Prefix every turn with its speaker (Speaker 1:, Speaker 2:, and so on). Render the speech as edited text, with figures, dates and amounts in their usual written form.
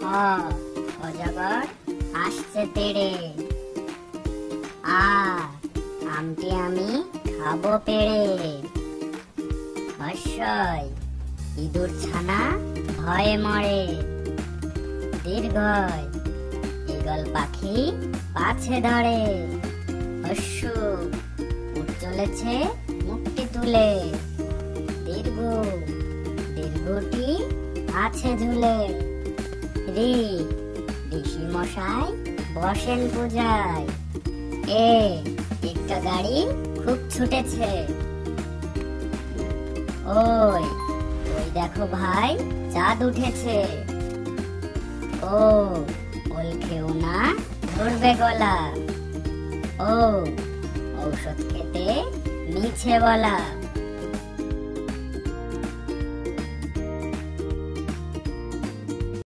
Speaker 1: অজগর আসছে তেড়ে। আমটি আমি খাবো পেড়ে। হস্যই ইঁদুর ছানা ভয়ে মরে। দীর্ঘয় ঈগল পাখি পাছে ধরে। হস্যু উঠ চলেছে মুখটি তুলে। দীর্ঘ দীর্ঘটি আছে ঝুলে। ঋষি মশাই বসেন পূজায়। একটা গাড়ি খুব ছুটেছে। ওই ওই দেখো ভাই চাঁদ উঠেছে। ওল খেও না ধরবে গলা। ঔষধ খেতে মিছে বলা।